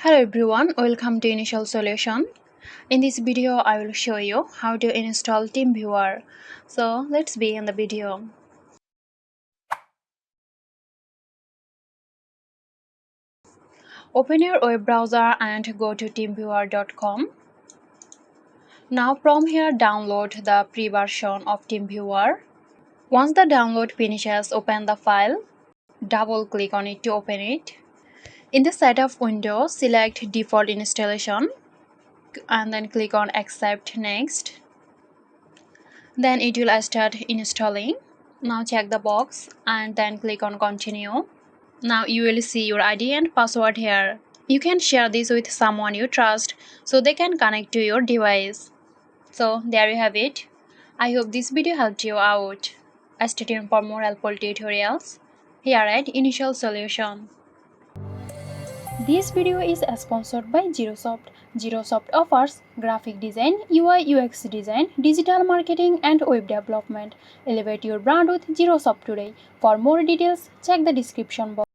Hello everyone, welcome to Initial Solution. In this video, I will show you how to install Teamviewer. So let's begin the video. Open your web browser and go to teamviewer.com. Now from here, download the pre-version of Teamviewer. Once the download finishes, open the file. Double click on it to open it. In the setup window, select default installation and then click on accept next. Then it will start installing. Now check the box and then click on continue. Now you will see your ID and password here. You can share this with someone you trust so they can connect to your device. So there you have it. I hope this video helped you out. Stay tuned for more helpful tutorials here at Initial Solution. This video is sponsored by Zerosoft. Zerosoft offers graphic design, UI UX design, digital marketing and web development. Elevate your brand with Zerosoft today. For more details, check the description box.